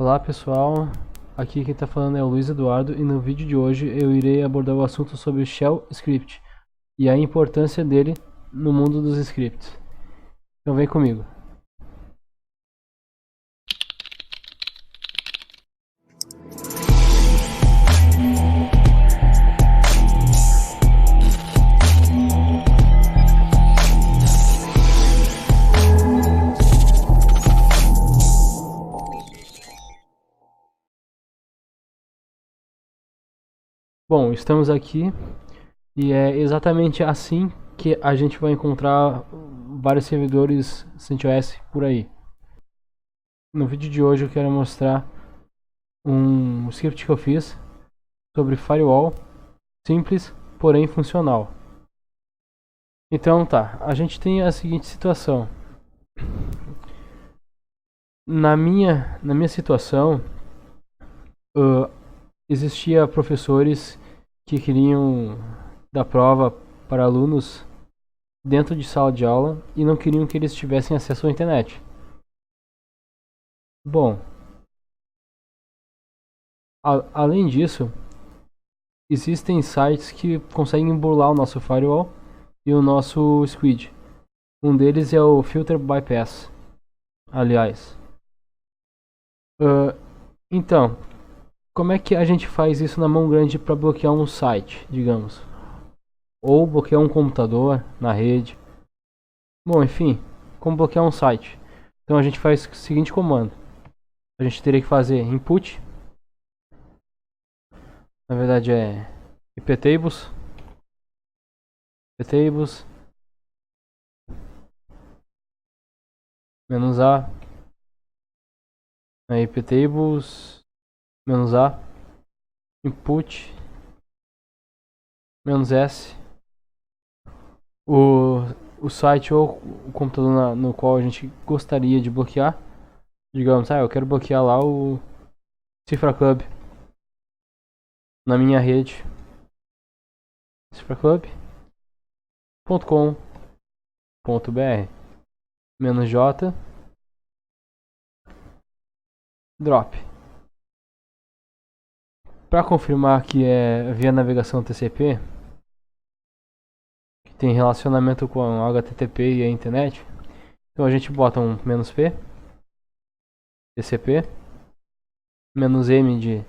Olá pessoal, aqui quem está falando é o Luiz Eduardo e no vídeo de hoje eu irei abordar o assunto sobre o Shell Script e a importância dele no mundo dos scripts. Então vem comigo. Bom, estamos aqui e é exatamente assim que a gente vai encontrar vários servidores CentOS por aí. No vídeo de hoje eu quero mostrar um script que eu fiz sobre firewall, simples, porém funcional. Então tá, a gente tem a seguinte situação. Na minha situação, existia professores que queriam dar prova para alunos dentro de sala de aula e não queriam que eles tivessem acesso à internet. Bom, além disso, existem sites que conseguem burlar o nosso firewall e o nosso squid. Um deles é o Filter Bypass, aliás. Então, como é que a gente faz isso na mão grande para bloquear um site, digamos? Ou bloquear um computador na rede. Bom, enfim, como bloquear um site. Então a gente faz o seguinte comando. A gente teria que fazer input. Na verdade é iptables. Iptables. Menos A. Iptables. Menos A. Input. Menos S. O site ou o computador no qual a gente gostaria de bloquear. Digamos, eu quero bloquear lá o Cifra Club na minha rede. cifraclub.com.br menos J drop. Para confirmar que é via navegação TCP, que tem relacionamento com o HTTP e a internet, então a gente bota um "-p", TCP, "-m"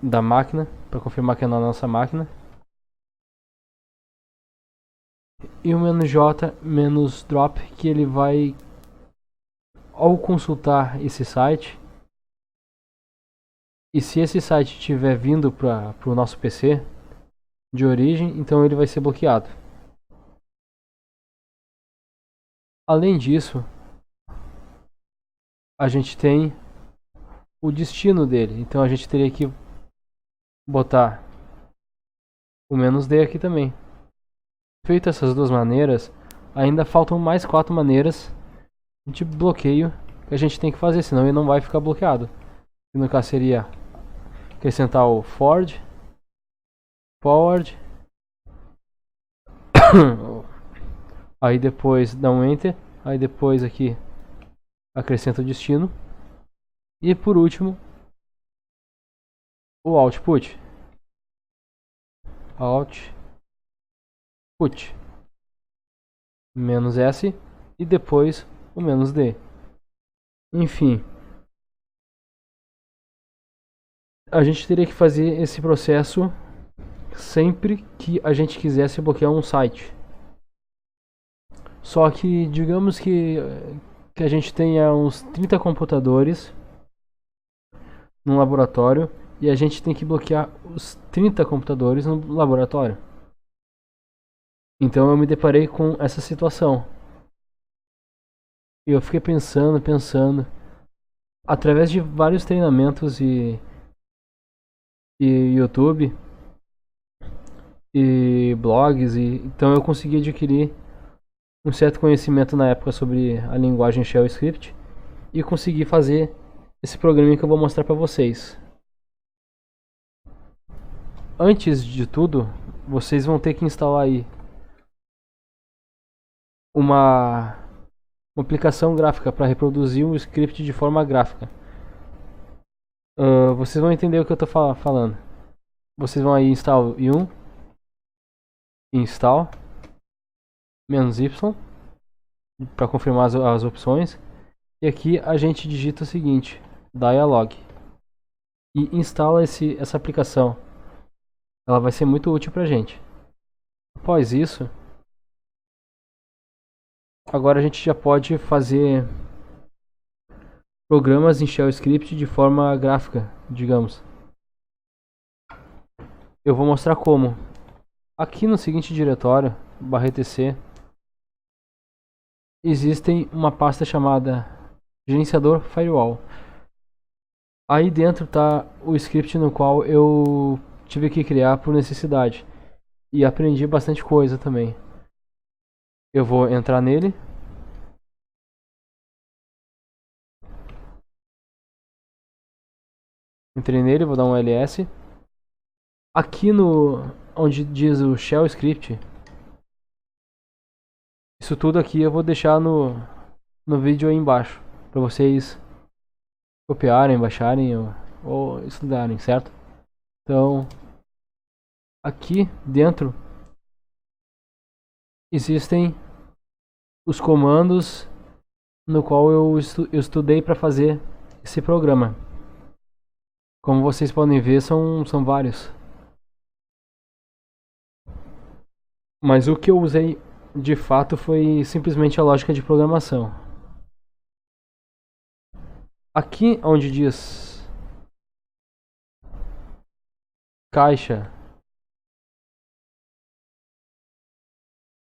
da máquina, para confirmar que é na nossa máquina, e o "-j", "-drop", que ele vai, ao consultar esse site, e se esse site estiver vindo para o nosso PC de origem, então ele vai ser bloqueado. Além disso, a gente tem o destino dele, então a gente teria que botar o "-d" aqui também. Feito essas duas maneiras, ainda faltam mais 4 maneiras de bloqueio que a gente tem que fazer, senão ele não vai ficar bloqueado. E no caso seria acrescentar o forward, aí depois dá um enter, aí depois aqui acrescenta o destino e por último o output, menos S e depois o "-d". Enfim, a gente teria que fazer esse processo sempre que a gente quisesse bloquear um site. Só que digamos que a gente tenha uns 30 computadores num laboratório e a gente tem que bloquear os 30 computadores no laboratório. Então eu me deparei com essa situação. E eu fiquei pensando, através de vários treinamentos e YouTube e blogs, então eu consegui adquirir um certo conhecimento na época sobre a linguagem Shell Script e consegui fazer esse programa que eu vou mostrar para vocês. Antes de tudo, vocês vão ter que instalar aí uma aplicação gráfica para reproduzir um script de forma gráfica. Vocês vão entender o que eu tô falando. Vocês vão aí install yum, install, "-y", para confirmar as opções. E aqui a gente digita o seguinte, dialog, e instala essa aplicação. Ela vai ser muito útil pra gente. Após isso, agora a gente já pode fazer programas em Shell Script de forma gráfica, digamos. Eu vou mostrar como. Aqui no seguinte diretório, /etc, existem uma pasta chamada gerenciador firewall. Aí dentro está o script no qual eu tive que criar por necessidade. E aprendi bastante coisa também. Eu vou entrar nele. Entrei nele, vou dar um ls. Aqui onde diz o shell script, isso tudo aqui eu vou deixar no vídeo aí embaixo, para vocês copiarem, baixarem ou estudarem, certo? Então, aqui dentro existem os comandos no qual eu estudei para fazer esse programa. Como vocês podem ver, são vários. Mas o que eu usei de fato foi simplesmente a lógica de programação. Aqui onde diz caixa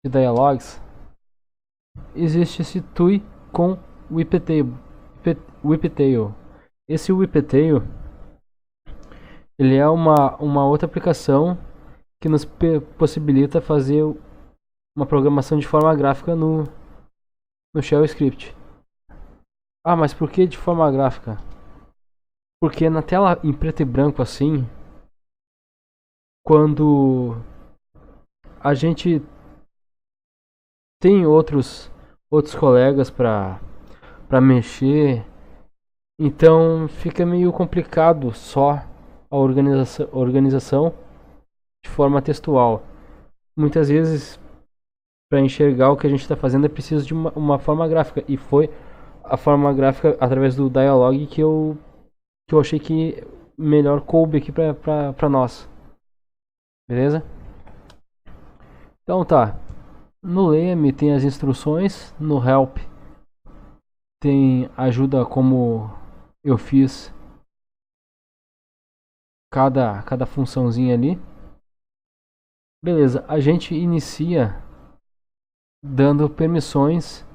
de dialogs, existe esse TUI com whiptail. Esse whiptail, ele é uma outra aplicação que nos possibilita fazer uma programação de forma gráfica no Shell Script. Ah, mas por que de forma gráfica? Porque na tela em preto e branco assim, quando a gente tem outros colegas para mexer, então fica meio complicado só a organização de forma textual. Muitas vezes, para enxergar o que a gente está fazendo, é preciso de uma forma gráfica. E foi a forma gráfica através do dialog que eu achei que melhor coube aqui para nós. Beleza? Então tá. No leme tem as instruções, no help tem ajuda como eu fiz cada funçãozinha ali. Beleza, a gente inicia dando permissões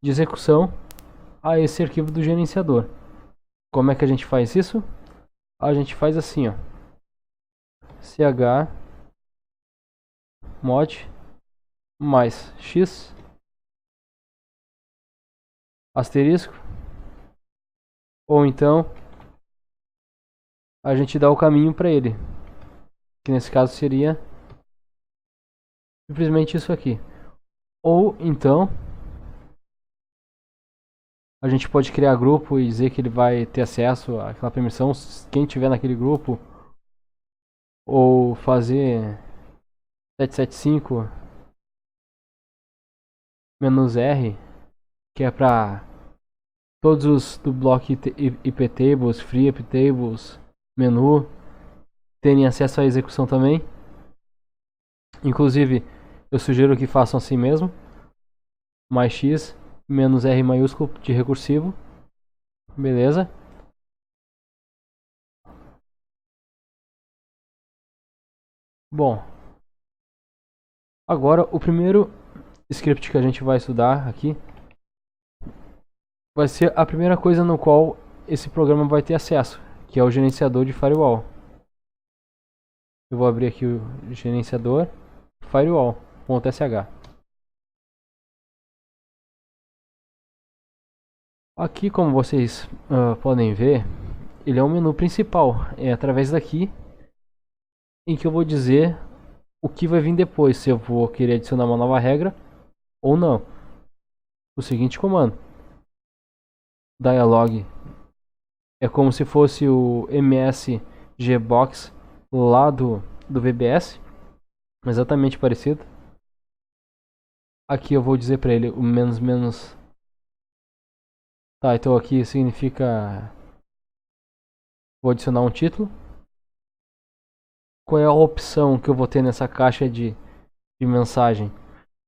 de execução a esse arquivo do gerenciador. Como é que a gente faz isso? A gente faz assim, ó. chmod mais x asterisco, ou então a gente dá o caminho para ele, que nesse caso seria simplesmente isso aqui. Ou então a gente pode criar grupo e dizer que ele vai ter acesso àquela permissão, quem tiver naquele grupo, ou fazer 775 "-r", que é para todos os do bloco iptables, free iptables, menu, terem acesso à execução também. Inclusive, eu sugiro que façam assim mesmo, mais x, "-r" maiúsculo de recursivo. Beleza? Bom, agora o primeiro script que a gente vai estudar aqui vai ser a primeira coisa no qual esse programa vai ter acesso, que é o gerenciador de firewall. Eu vou abrir aqui o gerenciador firewall.sh. Aqui, como vocês podem ver, ele é o menu principal. É através daqui em que eu vou dizer o que vai vir depois, se eu vou querer adicionar uma nova regra ou não. O seguinte comando: dialog É como se fosse o MSGBox lá do VBS, exatamente parecido. Aqui eu vou dizer para ele o menos menos. Tá, então aqui significa. Vou adicionar um título. Qual é a opção que eu vou ter nessa caixa de mensagem?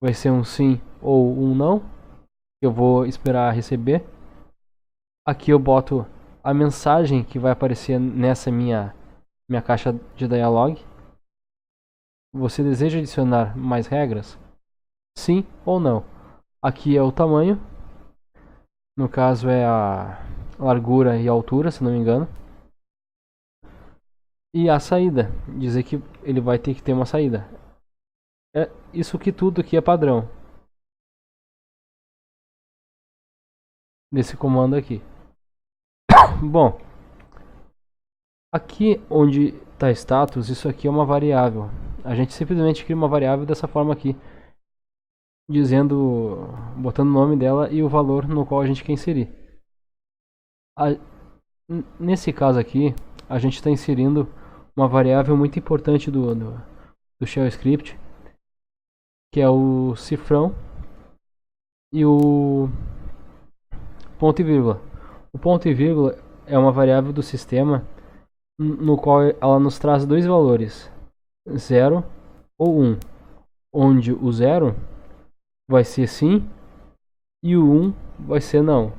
Vai ser um sim ou um não. Eu vou esperar receber. Aqui eu boto a mensagem que vai aparecer nessa minha caixa de dialog. Você deseja adicionar mais regras? Sim ou não? Aqui é o tamanho. No caso é a largura e a altura, se não me engano. E a saída. Dizer que ele vai ter que ter uma saída. Isso que tudo aqui é padrão. Desse comando aqui. Bom. Aqui onde está status, isso aqui é uma variável. A gente simplesmente cria uma variável dessa forma aqui. Dizendo, botando o nome dela e o valor no qual a gente quer inserir. Nesse caso aqui, a gente está inserindo uma variável muito importante do Shell Script, que é o cifrão e o ponto e vírgula. O ponto e vírgula é uma variável do sistema no qual ela nos traz dois valores, 0 ou 1, onde o 0 vai ser sim e o 1 vai ser não.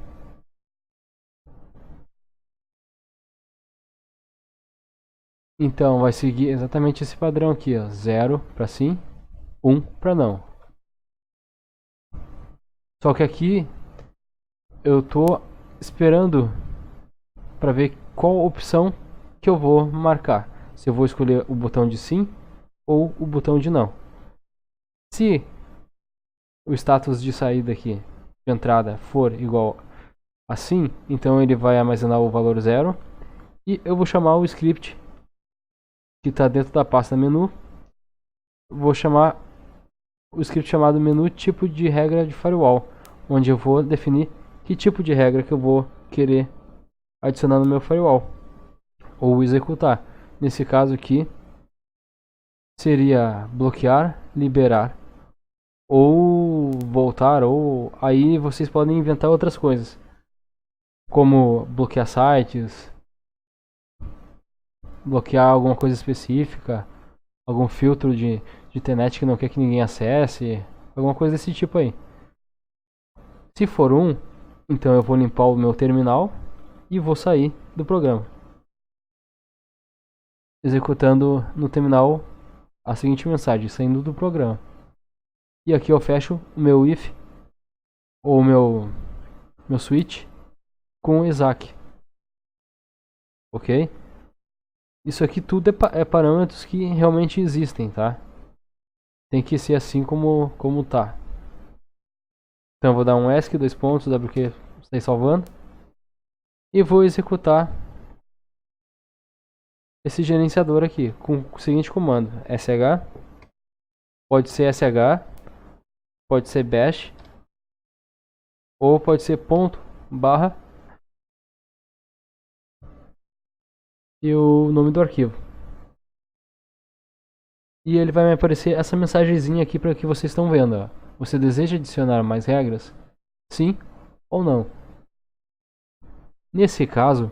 Então vai seguir exatamente esse padrão aqui, 0 para sim, 1 para não. Só que aqui eu tô esperando para ver qual opção que eu vou marcar. Se eu vou escolher o botão de sim ou o botão de não. Se o status de saída aqui, de entrada, for igual a sim, então ele vai armazenar o valor 0. E eu vou chamar o script que está dentro da pasta menu. Vou chamar o script chamado menu tipo de regra de firewall, onde eu vou definir que tipo de regra que eu vou querer adicionar no meu firewall ou executar. Nesse caso aqui seria bloquear, liberar ou voltar, ou aí vocês podem inventar outras coisas, como bloquear sites, bloquear alguma coisa específica, algum filtro de internet que não quer que ninguém acesse, alguma coisa desse tipo aí. Se for um, então eu vou limpar o meu terminal e vou sair do programa, executando no terminal a seguinte mensagem, saindo do programa. E aqui eu fecho o meu if ou meu switch com o exec. Ok? Isso aqui tudo é parâmetros que realmente existem, tá? Tem que ser assim como tá. Então eu vou dar um ESC, dois pontos, WQ, está salvando. E vou executar esse gerenciador aqui com o seguinte comando: sh, pode ser sh, pode ser bash, ou pode ser ponto, barra e o nome do arquivo. E ele vai me aparecer essa mensagenzinha aqui para que vocês estão vendo. Ó. Você deseja adicionar mais regras? Sim ou não? Nesse caso,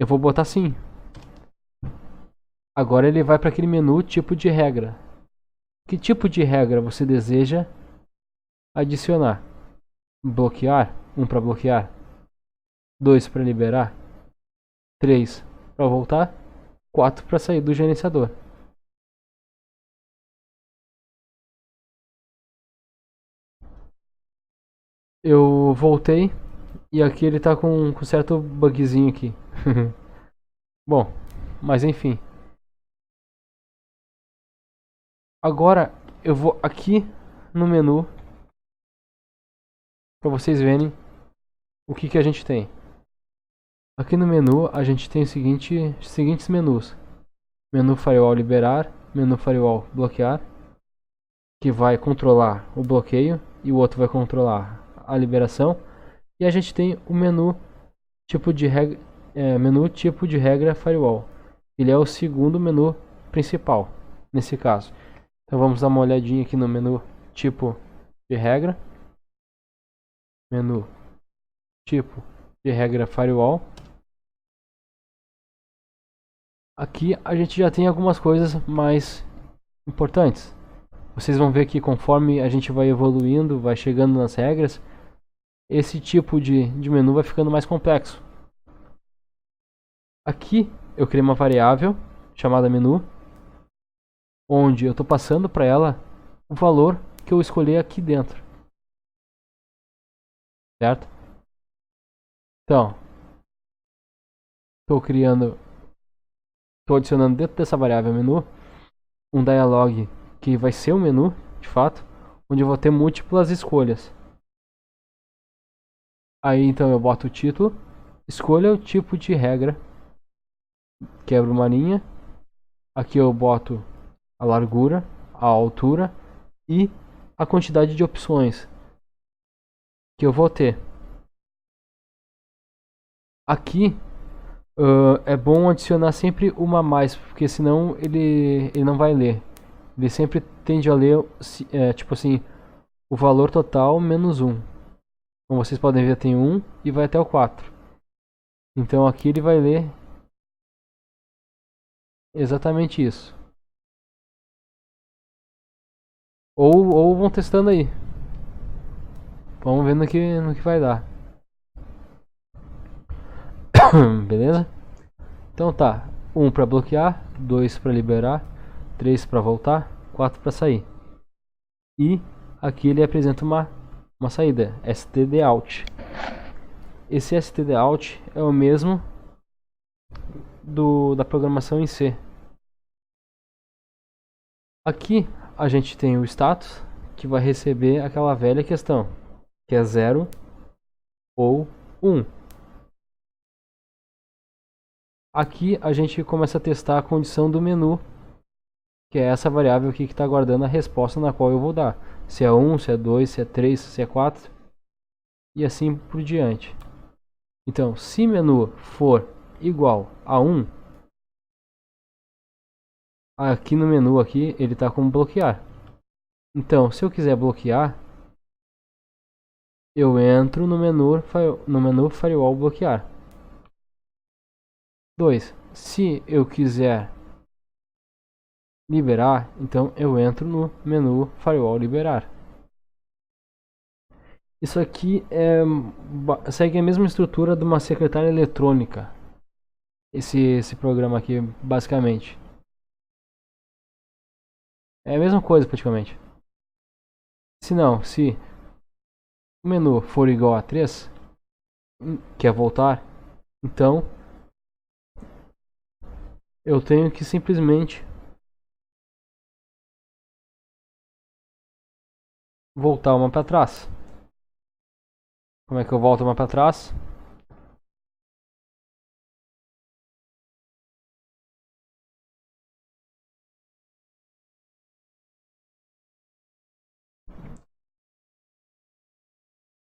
eu vou botar sim. Agora ele vai para aquele menu tipo de regra. Que tipo de regra você deseja adicionar? Bloquear? 1 para bloquear. 2 para liberar. 3 para voltar. 4 para sair do gerenciador. Eu voltei e aqui ele tá com um certo bugzinho aqui. Bom, mas enfim. Agora eu vou aqui no menu para vocês verem o que a gente tem. Aqui no menu a gente tem os seguintes menus. Menu firewall liberar, menu firewall bloquear, que vai controlar o bloqueio e o outro vai controlar a liberação. E a gente tem o menu tipo de regra, menu tipo de regra firewall. Ele é o segundo menu principal, nesse caso. Então vamos dar uma olhadinha aqui no menu tipo de regra. Menu tipo de regra firewall. Aqui a gente já tem algumas coisas mais importantes. Vocês vão ver que conforme a gente vai evoluindo, vai chegando nas regras, esse tipo de menu vai ficando mais complexo. Aqui eu criei uma variável chamada menu, onde eu estou passando para ela o valor que eu escolher aqui dentro. Certo? Então, estou adicionando dentro dessa variável menu um dialog que vai ser um menu, de fato, onde eu vou ter múltiplas escolhas. Aí então eu boto o título, escolha o tipo de regra, quebro uma linha, aqui eu boto a largura, a altura e a quantidade de opções que eu vou ter. Aqui é bom adicionar sempre uma a mais, porque senão ele não vai ler. Ele sempre tende a ler, tipo assim, o valor total menos 1. Como vocês podem ver, tem 1 e vai até o 4. Então aqui ele vai ler exatamente isso. Ou vão testando aí. Vamos ver no que vai dar. Beleza? Então tá. 1 para bloquear, 2 para liberar, 3 para voltar, 4 para sair. E aqui ele apresenta uma saída, stdout. Esse stdout é o mesmo da programação em C. Aqui a gente tem o status, que vai receber aquela velha questão, que é 0 ou 1. Aqui a gente começa a testar a condição do menu, que é essa variável aqui que está guardando a resposta na qual eu vou dar. Se é 1, se é 2, se é 3, se é 4 e assim por diante. Então, se menu for igual a 1, aqui no menu aqui ele está como bloquear. Então, se eu quiser bloquear, eu entro no menu firewall bloquear. 2. Se eu quiser liberar, então eu entro no menu firewall liberar. Isso aqui segue a mesma estrutura de uma secretária eletrônica. Esse programa aqui, basicamente. É a mesma coisa, praticamente. Se não, se o menu for igual a 3, que é voltar, então eu tenho que simplesmente voltar uma para trás. Como é que eu volto uma para trás?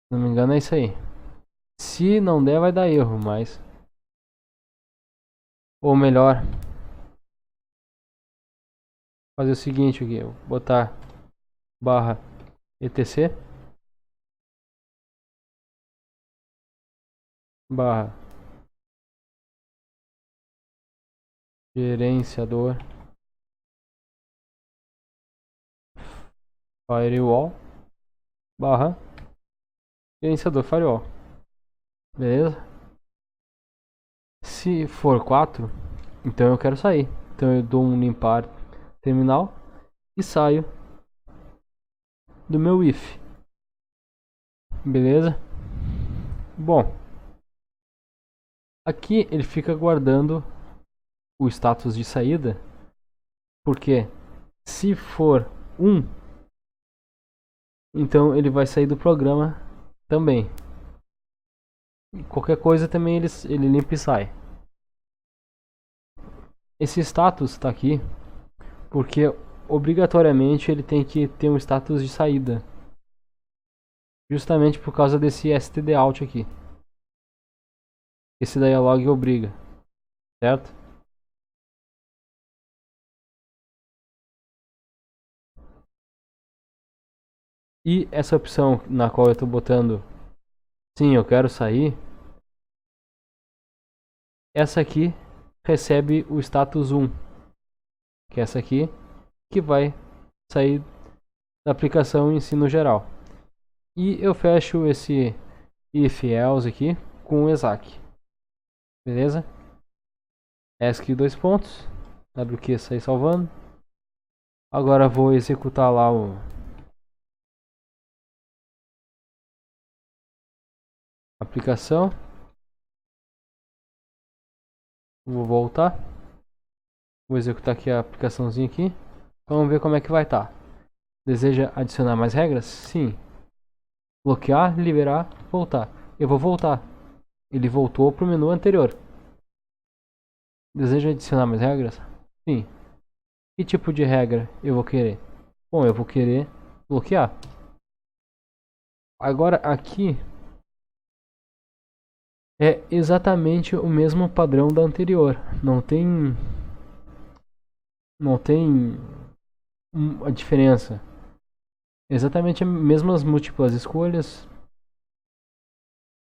Se não me engano é isso aí. Se não der vai dar erro, mas... Ou melhor, fazer o seguinte aqui, eu botar barra etc barra gerenciador firewall barra gerenciador firewall. Beleza? Se for 4, então eu quero sair. Então eu dou um limpar terminal e saio do meu if. Beleza? Bom, aqui ele fica guardando o status de saída, porque se for 1, então ele vai sair do programa também. Qualquer coisa também ele limpa e sai. Esse status está aqui porque obrigatoriamente ele tem que ter um status de saída, justamente por causa desse stdout aqui. Esse daí é log obriga, certo? E essa opção na qual eu estou botando sim, eu quero sair, essa aqui recebe o status 1, que é essa aqui, que vai sair da aplicação em si no geral. E eu fecho esse if else aqui com o exec. Beleza? ESC dois pontos, wq sair salvando. Agora vou executar lá a aplicação. Vou voltar. Vou executar aqui a aplicaçãozinha aqui. Vamos ver como é que vai estar. Deseja adicionar mais regras? Sim. Bloquear, liberar, voltar. Eu vou voltar. Ele voltou para o menu anterior. Deseja adicionar mais regras? Sim. Que tipo de regra eu vou querer? Bom, eu vou querer bloquear. Agora aqui é exatamente o mesmo padrão da anterior. Não tem a diferença. Exatamente as mesmas múltiplas escolhas.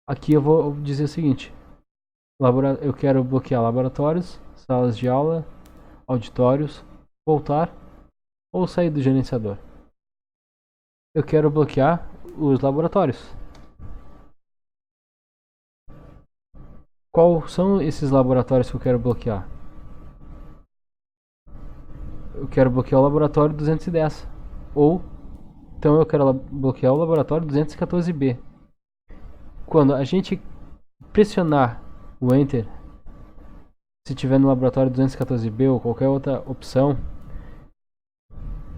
Aqui eu vou dizer o seguinte: eu quero bloquear laboratórios, salas de aula, auditórios, voltar ou sair do gerenciador. Eu quero bloquear os laboratórios. Quais são esses laboratórios que eu quero bloquear? Eu quero bloquear o laboratório 210. Ou, então eu quero bloquear o laboratório 214B. Quando a gente pressionar o Enter, se tiver no laboratório 214B ou qualquer outra opção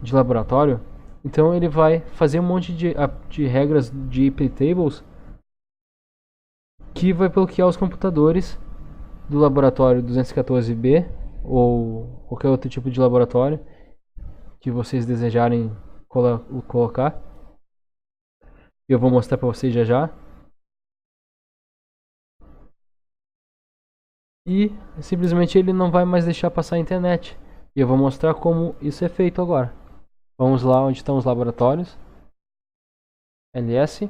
de laboratório, então ele vai fazer um monte de regras de IP tables que vai bloquear os computadores do laboratório 214B ou qualquer outro tipo de laboratório que vocês desejarem colocar. Eu vou mostrar para vocês já já. E simplesmente ele não vai mais deixar passar a internet. E eu vou mostrar como isso é feito agora. Vamos lá onde estão os laboratórios. ls.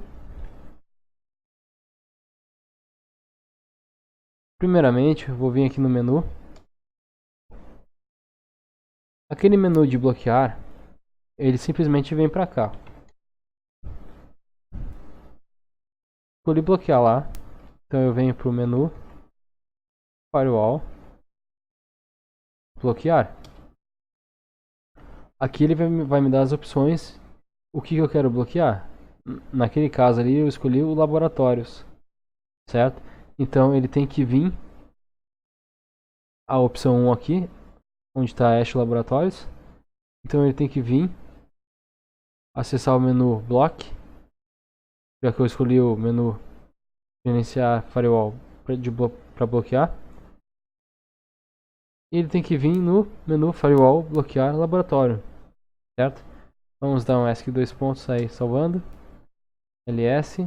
Primeiramente, vou vir aqui no menu. Aquele menu de bloquear, ele simplesmente vem para cá. Escolhi bloquear lá. Então eu venho para o menu, Firewall, bloquear. Aqui ele vai me dar as opções. O que eu quero bloquear? Naquele caso ali eu escolhi o laboratórios, certo? Então ele tem que vir a opção 1 aqui, onde está Ash Laboratórios. Então ele tem que vir acessar o menu Block, já que eu escolhi o menu gerenciar Firewall para bloquear. E ele tem que vir no menu Firewall bloquear laboratório, certo? Vamos dar um ESC dois pontos aí salvando. ls.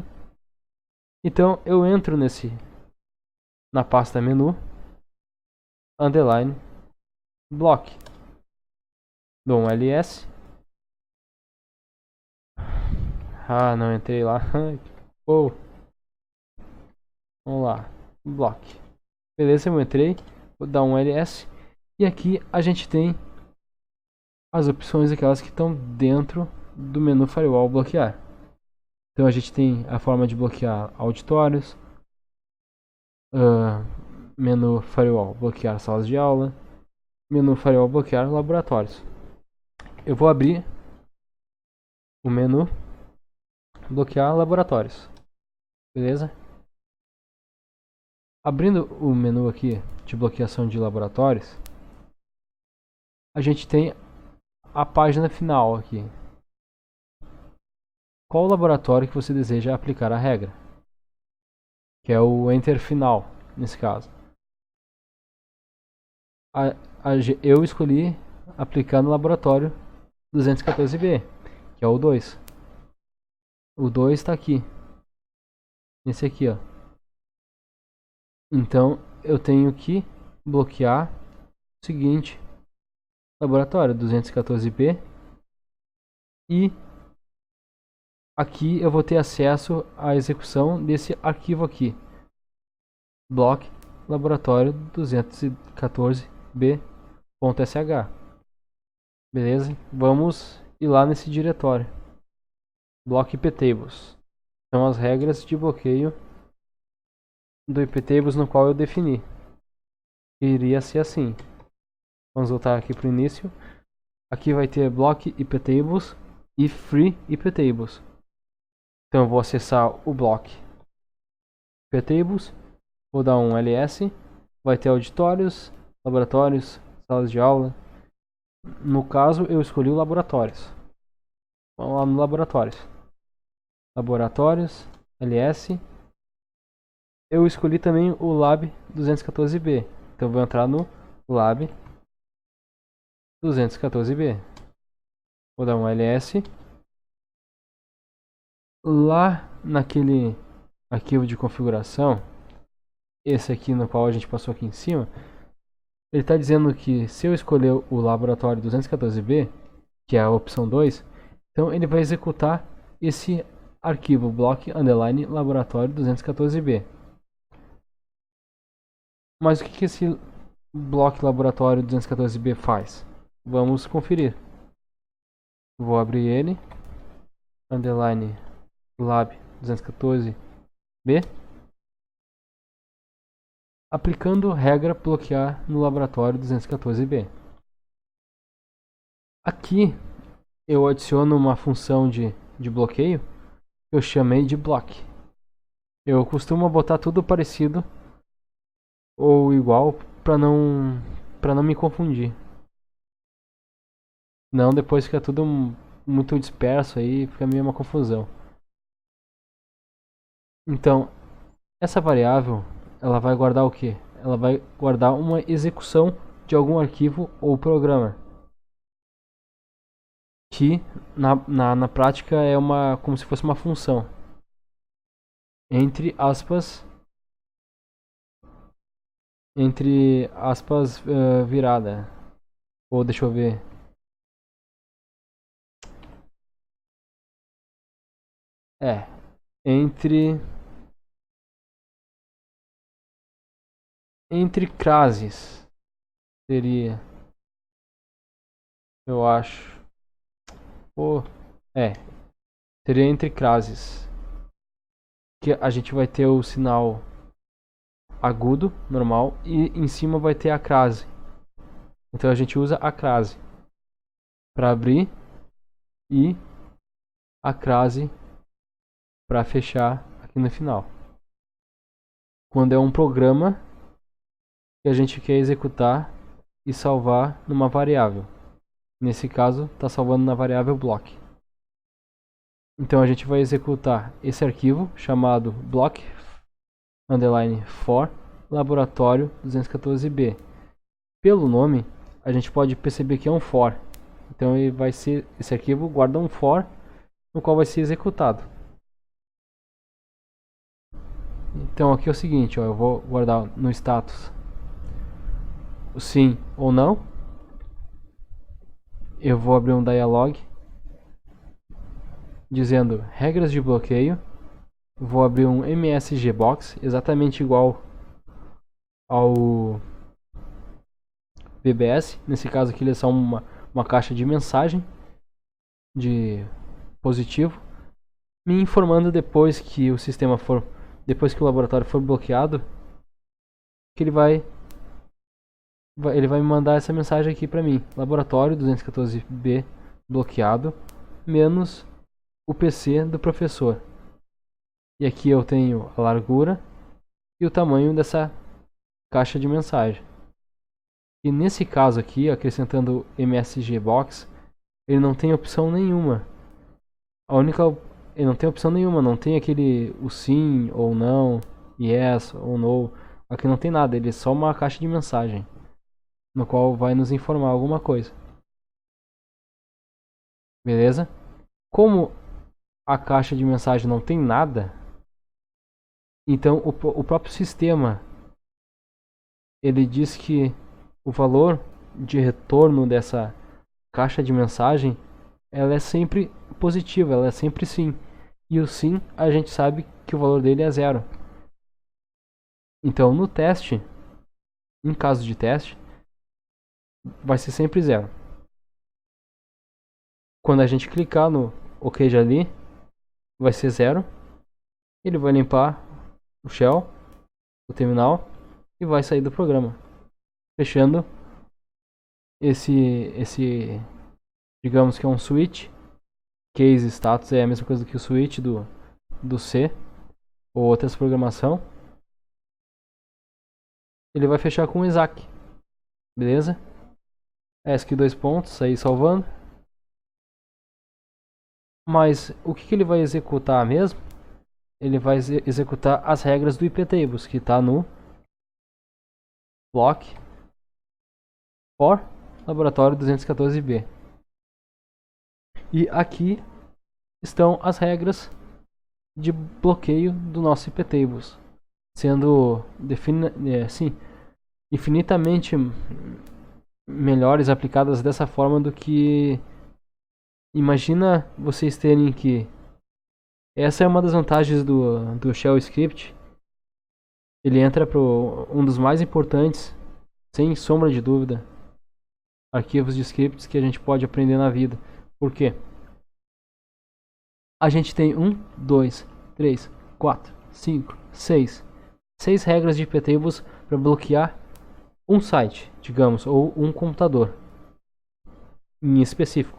Então eu entro na pasta menu underline block. Dou um ls. Ah, não entrei lá. Oh. Vamos lá. Block. Beleza, eu entrei. Vou dar um ls. E aqui a gente tem as opções aquelas que estão dentro do menu Firewall bloquear. Então a gente tem a forma de bloquear auditórios, menu Firewall bloquear salas de aula, menu Firewall bloquear laboratórios. Eu vou abrir o menu bloquear laboratórios. Beleza? Abrindo o menu aqui de bloqueação de laboratórios, a gente tem a página final aqui. Qual o laboratório que você deseja aplicar a regra? Que é o Enter final, nesse caso. Eu escolhi aplicar no laboratório 214B, que é o 2. O 2 está aqui. Esse aqui, ó. Então eu tenho que bloquear o seguinte laboratório 214b e aqui eu vou ter acesso à execução desse arquivo aqui, block laboratório 214b.sh. Beleza? Vamos ir lá nesse diretório, block iptables. São as regras de bloqueio do iptables no qual eu defini. Iria ser assim. Vamos voltar aqui para o início. Aqui vai ter block iptables e free iptables. Então eu vou acessar o block iptables, vou dar um ls, vai ter auditórios, laboratórios, salas de aula. No caso eu escolhi o laboratórios. Vamos lá no laboratórios. Laboratórios, ls. Eu escolhi também o lab 214b. Então eu vou entrar no lab 214b. Vou dar um ls. Lá naquele arquivo de configuração, esse aqui no qual a gente passou aqui em cima, ele está dizendo que se eu escolher o laboratório 214b, que é a opção 2, então ele vai executar esse arquivo block underline laboratório 214b. Mas o que esse block laboratório 214b faz? Vamos conferir. Vou abrir ele, underline lab 214b, aplicando regra bloquear no laboratório 214b. Aqui eu adiciono uma função de bloqueio que eu chamei de block. Eu costumo botar tudo parecido ou igual para não me confundir. Não, depois fica tudo muito disperso aí, fica meio uma confusão. Então, essa variável, ela vai guardar o quê? Ela vai guardar uma execução de algum arquivo ou programa. Que na prática é como se fosse uma função. Entre aspas virada. Ou deixa eu ver. Entre crases seria, eu acho. Seria entre crases. Que a gente vai ter o sinal agudo, normal, e em cima vai ter a crase. Então a gente usa a crase para abrir e a crase para fechar aqui no final. Quando é um programa que a gente quer executar e salvar numa variável. Nesse caso, está salvando na variável block. Então a gente vai executar esse arquivo chamado block underline for laboratório 214b. Pelo nome, a gente pode perceber que é um for. Então esse arquivo guarda um for no qual vai ser executado. Então aqui é o seguinte, eu vou guardar no status o sim ou não. Eu vou abrir um dialog dizendo regras de bloqueio. Vou abrir um MSG Box, exatamente igual ao BBS. Nesse caso aqui ele é só uma caixa de mensagem de positivo, me informando depois que o laboratório for bloqueado, que ele vai me mandar essa mensagem aqui para mim: laboratório 214b bloqueado menos o PC do professor. E aqui eu tenho a largura e o tamanho dessa caixa de mensagem. E nesse caso aqui, acrescentando MSG Box, ele não tem opção nenhuma. Ele não tem opção nenhuma, não tem o sim ou não, yes ou no. Aqui não tem nada, ele é só uma caixa de mensagem no qual vai nos informar alguma coisa. Beleza? Como a caixa de mensagem não tem nada, então o próprio sistema ele diz que o valor de retorno dessa caixa de mensagem, ela é sempre positiva, ela é sempre sim. E o sim, a gente sabe que o valor dele é 0. Então, no teste, em caso de teste, vai ser sempre 0. Quando a gente clicar no OK já ali, vai ser 0. Ele vai limpar o shell, o terminal, e vai sair do programa, fechando esse digamos que é um switch. Case status é a mesma coisa que o switch do C ou outras programação. Ele vai fechar com o exec, beleza? ESC 2 pontos, sair salvando. Mas o que ele vai executar mesmo? Ele vai executar as regras do iptables, que está no block for laboratório 214B. E aqui estão as regras de bloqueio do nosso iptables, sendo infinitamente melhores aplicadas dessa forma do que imagina vocês terem que... Essa é uma das vantagens do Shell Script. Ele entra para um dos mais importantes, sem sombra de dúvida, arquivos de scripts que a gente pode aprender na vida. Por quê? A gente tem 1, 2, 3, 4, 5, 6 regras de iptables para bloquear um site, digamos, ou um computador em específico.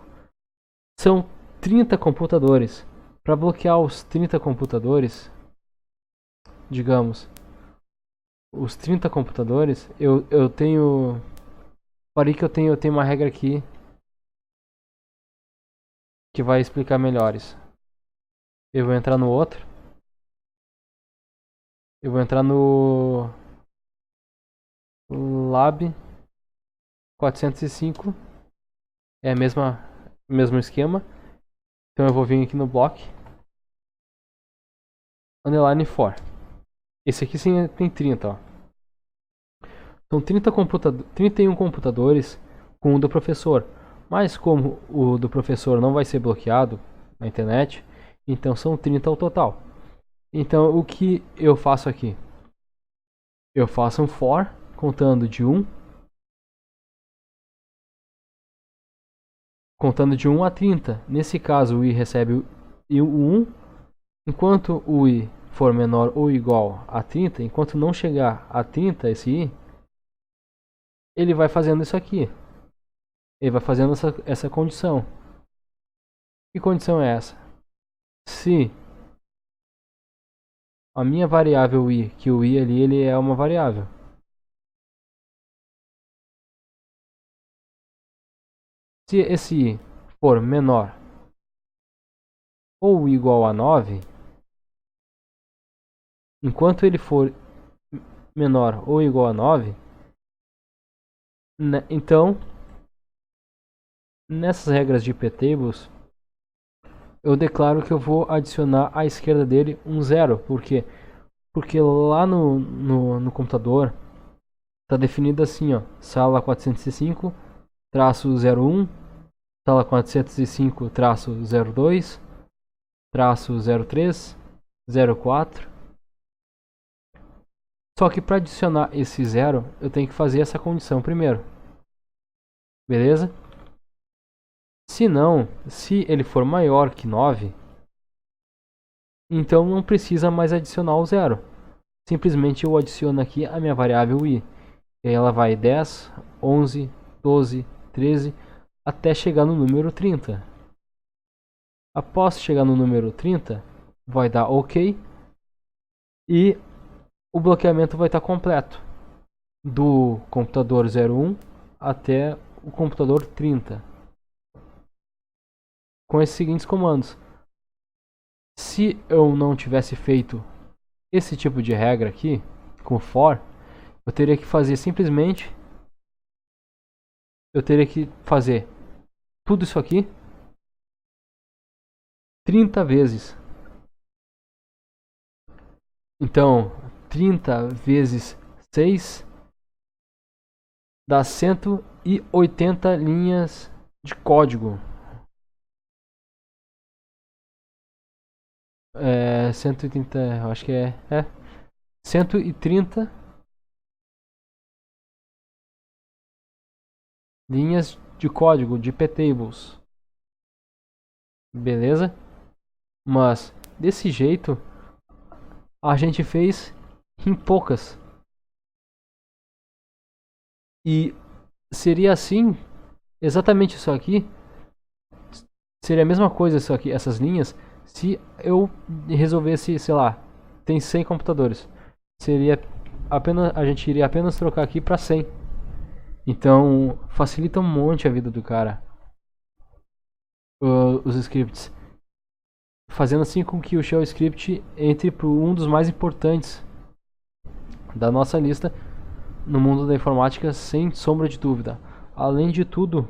São 30 computadores. Para bloquear os 30 computadores, digamos, os 30 computadores, eu tenho... Parei que eu tenho uma regra aqui que vai explicar melhores. Eu vou entrar no outro. Eu vou entrar no Lab 405. É o mesmo esquema. Então eu vou vir aqui no block underline for. Esse aqui sim tem 30, ó. São 31 computadores com o do professor. Mas como o do professor não vai ser bloqueado na internet, então são 30 ao total. Então o que eu faço aqui? Eu faço um for contando de 1 a 30. Nesse caso o i recebe o 1. Enquanto o i for menor ou igual a 30, enquanto não chegar a 30 esse i, ele vai fazendo isso aqui. Ele vai fazendo essa condição. Que condição é essa? Se a minha variável i, que o i ali ele é uma variável, se esse i for menor ou igual a 9, enquanto ele for menor ou igual a 9, então nessas regras de iptables eu declaro que eu vou adicionar à esquerda dele um 0. Por quê? Porque lá no computador está definido assim, ó, sala 405 traço 01, sala 405 traço 02, traço 03, 04. Só que para adicionar esse 0, eu tenho que fazer essa condição primeiro. Beleza? Se não, se ele for maior que 9, então não precisa mais adicionar o 0. Simplesmente eu adiciono aqui a minha variável i. E aí ela vai 10, 11, 12, 13, até chegar no número 30. Após chegar no número 30, vai dar OK. E o bloqueamento vai estar completo. Do computador 01 até o computador 30. Com esses seguintes comandos. Se eu não tivesse feito esse tipo de regra aqui, com for, eu teria que fazer simplesmente... Eu teria que fazer tudo isso aqui 30 vezes. Então, 30 vezes 6 das 180 linhas de código. 180, eu acho que é 130 linhas de código de ptables. Beleza? Mas desse jeito a gente fez em poucas. E seria assim, exatamente isso aqui. Seria a mesma coisa isso aqui, essas linhas, se eu resolvesse, sei lá, tem 100 computadores. Seria apenas, a gente iria apenas trocar aqui para 100. Então, facilita um monte a vida do cara. Os scripts. Fazendo assim com que o shell script entre para um dos mais importantes da nossa lista no mundo da informática, sem sombra de dúvida. Além de tudo,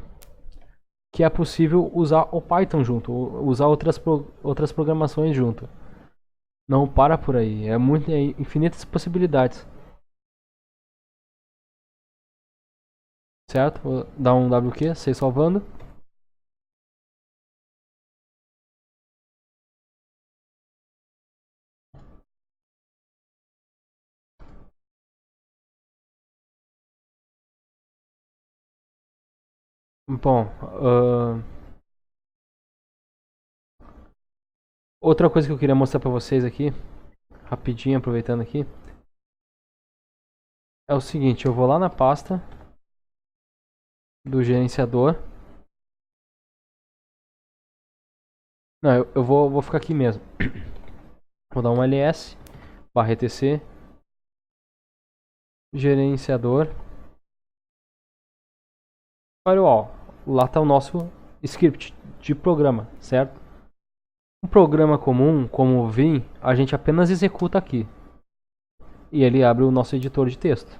que é possível usar o Python junto, usar outras programações junto. Não para por aí, é infinitas possibilidades. Certo? Vou dar um WQ, sei salvando. Bom, outra coisa que eu queria mostrar pra vocês aqui, rapidinho, aproveitando aqui, é o seguinte, eu vou lá na pasta do gerenciador. Não, eu vou ficar aqui mesmo. Vou dar um ls /etc gerenciador firewall. Lá está o nosso script de programa, certo? Um programa comum, como o Vim, a gente apenas executa aqui. E ele abre o nosso editor de texto.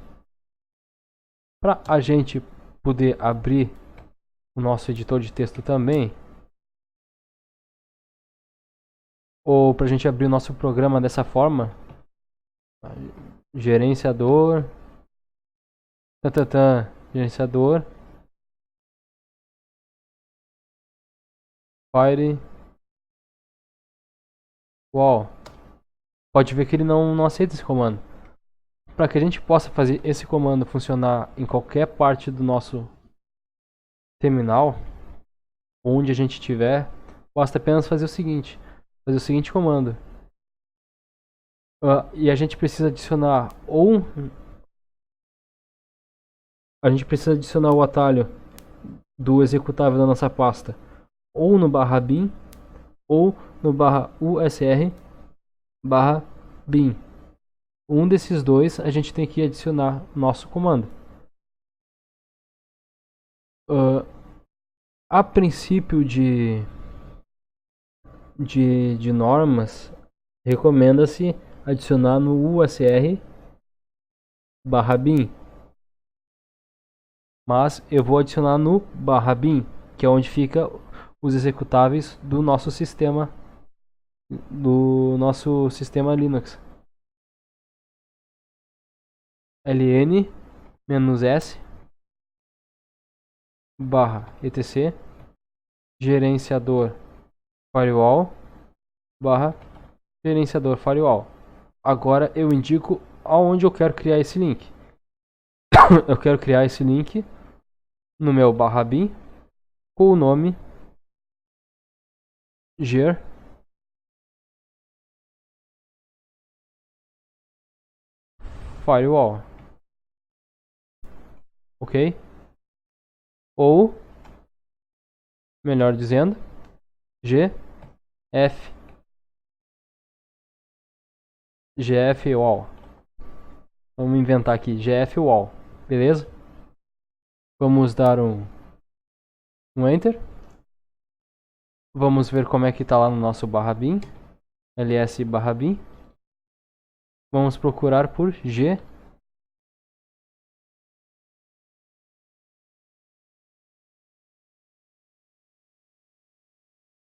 Para a gente poder abrir o nosso editor de texto também, ou para a gente abrir o nosso programa dessa forma, gerenciador, gerenciador, firewall. Pode ver que ele não aceita esse comando. Para que a gente possa fazer esse comando funcionar em qualquer parte do nosso terminal, onde a gente estiver, basta apenas fazer o seguinte comando. E a gente precisa adicionar o atalho do executável da nossa pasta ou no /bin ou no /usr/bin. Um desses dois a gente tem que adicionar nosso comando. A princípio de normas, recomenda-se adicionar no usr/bin. Mas eu vou adicionar no /bin, que é onde fica os executáveis do nosso sistema Linux. ln-s /etc gerenciador firewall gerenciador firewall. Agora eu indico aonde eu quero criar esse link. Eu quero criar esse link no meu /bin com o nome ger firewall. Ok? Ou, melhor dizendo, gf wall. Vamos inventar aqui, gf wall. Beleza? Vamos dar um enter. Vamos ver como é que está lá no nosso /bin, ls/bin. Vamos procurar por g.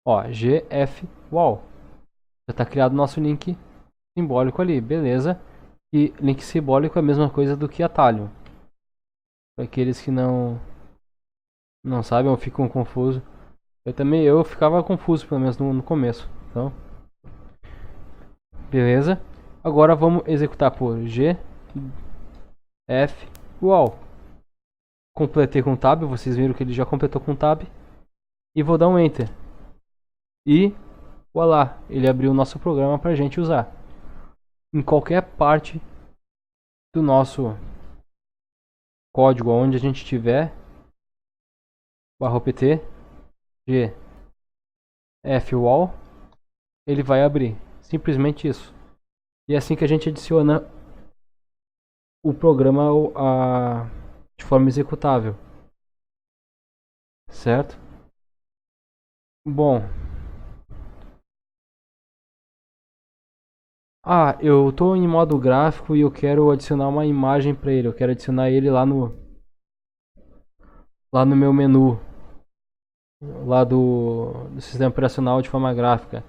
gf wall. Já está criado nosso link simbólico ali, beleza? E link simbólico é a mesma coisa do que atalho. Para aqueles que não sabem ou ficam confusos. Eu ficava confuso, pelo menos no começo. Então, beleza. Agora vamos executar por G, F, UAU. Completei com Tab, vocês viram que ele já completou com Tab. E vou dar um Enter. E, voilá, ele abriu o nosso programa para a gente usar. Em qualquer parte do nosso código, onde a gente estiver, /pt, G, F, UAU, ele vai abrir. Simplesmente isso. E é assim que a gente adiciona o programa de forma executável. Certo? Bom. Eu estou em modo gráfico e eu quero adicionar uma imagem para ele. Eu quero adicionar ele lá no meu menu. Lá do sistema operacional de forma gráfica.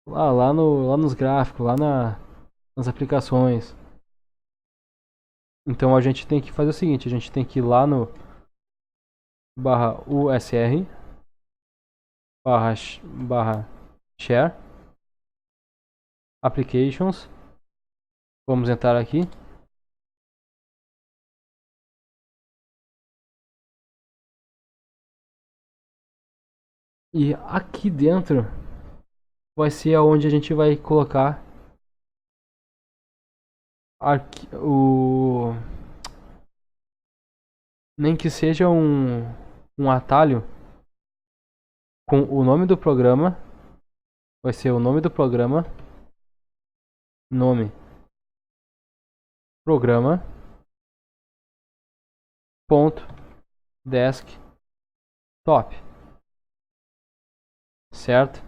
Lá nos gráficos, nas aplicações. Então a gente tem que fazer o seguinte, a gente tem que ir lá no /usr /share applications. Vamos entrar aqui. E aqui dentro vai ser onde a gente vai colocar nem que seja um atalho com o nome do programa. Vai ser o nome do programa, nome programa ponto desktop, certo?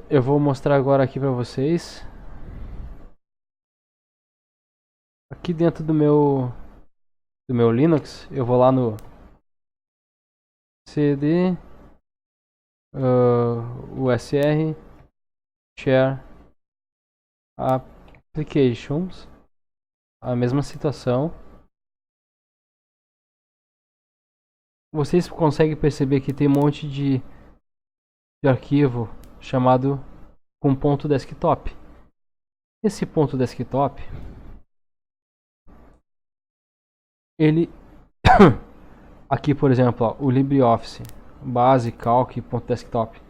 Eu vou mostrar agora aqui para vocês. Aqui dentro do meu Linux, eu vou lá no cd usr share applications, a mesma situação. Vocês conseguem perceber que tem um monte de arquivo chamado com ponto desktop. Esse ponto desktop, ele aqui, por exemplo, ó, o LibreOffice base calc.desktop.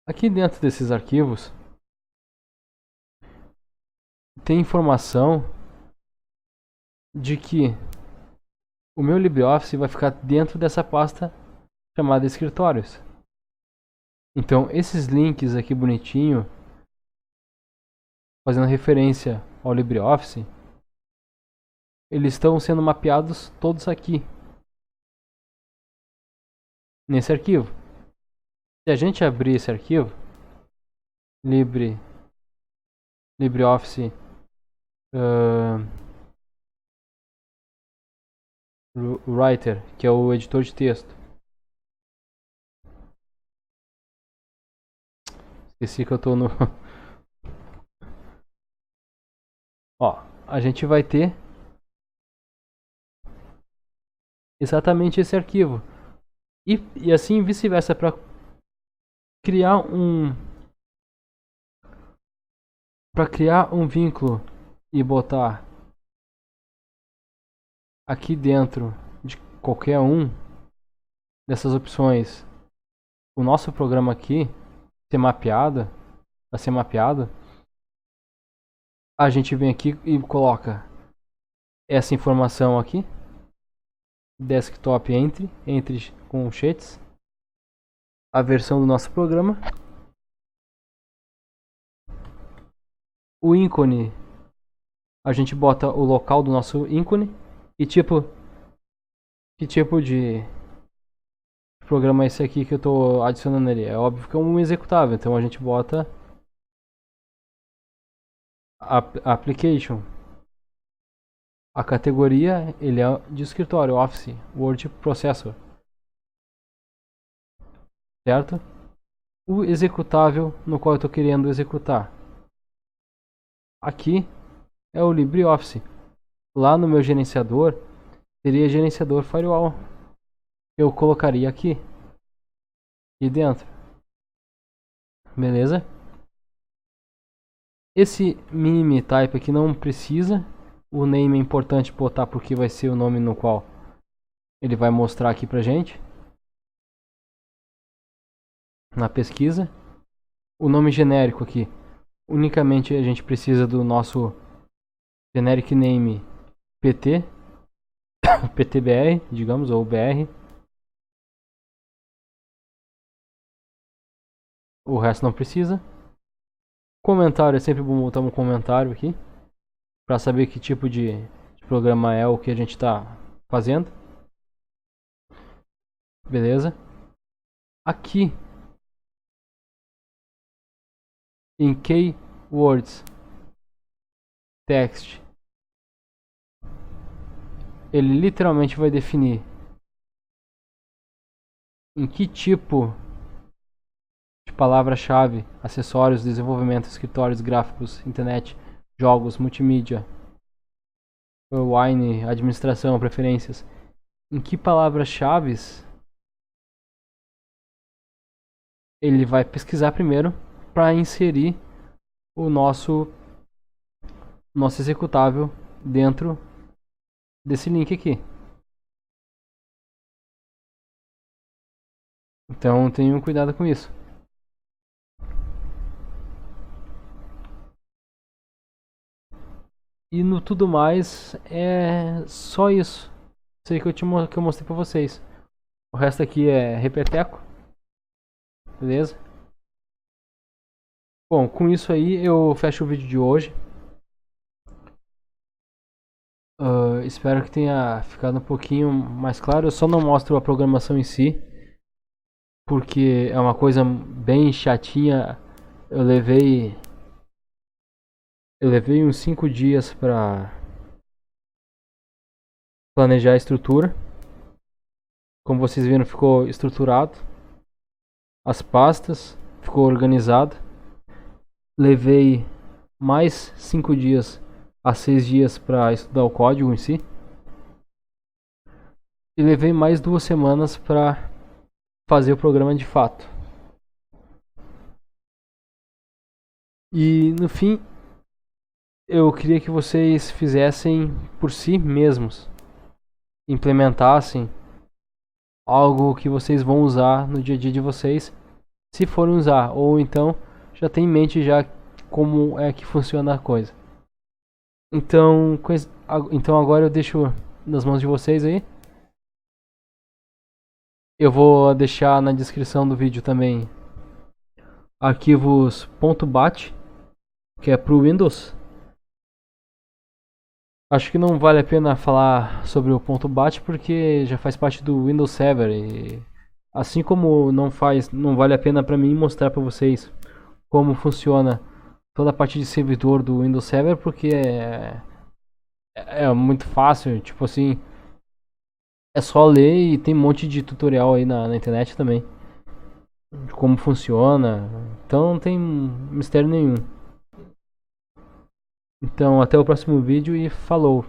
Aqui dentro desses arquivos tem informação de que o meu LibreOffice vai ficar dentro dessa pasta chamada escritórios. Então esses links aqui bonitinho, fazendo referência ao LibreOffice, eles estão sendo mapeados todos aqui nesse arquivo. Se a gente abrir esse arquivo, LibreOffice Writer, que é o editor de texto. Esqueci que eu tô no ó, a gente vai ter exatamente esse arquivo. E assim vice-versa, para criar um vínculo e botar aqui dentro de qualquer um dessas opções o nosso programa aqui ser mapeado, para ser mapeado, a gente vem aqui e coloca essa informação aqui, desktop entre com chats, a versão do nosso programa, o ícone, a gente bota o local do nosso ícone e que tipo de programa é esse aqui que eu estou adicionando nele. É óbvio que é um executável, então a gente bota application. A categoria ele é de escritório, Office, Word Processor, certo? O executável no qual eu estou querendo executar. Aqui é o LibreOffice. Lá no meu gerenciador, seria gerenciador firewall. Eu colocaria aqui dentro. Beleza? Esse mini type aqui não precisa. O name é importante botar porque vai ser o nome no qual ele vai mostrar aqui pra gente na pesquisa. O nome genérico aqui, unicamente a gente precisa do nosso generic name PT, PTBR, digamos, ou BR. O resto não precisa. Comentário, é sempre bom botar um comentário aqui para saber que tipo de programa é o que a gente está fazendo. Beleza? Aqui em Keywords Text, ele literalmente vai definir em que tipo de palavra-chave, acessórios, desenvolvimento, escritórios, gráficos, internet, jogos, multimídia, wine, administração, preferências, em que palavras-chave ele vai pesquisar primeiro para inserir o nosso executável dentro desse link aqui. Então tenham cuidado com isso. E no tudo mais é só isso. Isso aí que eu mostrei para vocês. O resto aqui é repeteco. Beleza? Bom, com isso aí eu fecho o vídeo de hoje. Espero que tenha ficado um pouquinho mais claro. Eu só não mostro a programação em si, porque é uma coisa bem chatinha. Eu levei uns 5 dias para planejar a estrutura. Como vocês viram, ficou estruturado. As pastas, ficou organizado. Levei mais 5 dias a 6 dias para estudar o código em si. E levei mais 2 semanas para fazer o programa de fato. E no fim, eu queria que vocês fizessem por si mesmos. Implementassem algo que vocês vão usar no dia a dia de vocês, se forem usar, ou então já tem em mente já como é que funciona a coisa. Então agora eu deixo nas mãos de vocês aí. Eu vou deixar na descrição do vídeo também arquivos .bat, que é para o Windows. Acho que não vale a pena falar sobre o .bat porque já faz parte do Windows Server e assim como não vale a pena para mim mostrar para vocês como funciona toda a parte de servidor do Windows Server, porque é muito fácil, tipo assim, é só ler e tem um monte de tutorial aí na internet também de como funciona, então não tem mistério nenhum. Então até o próximo vídeo e falou!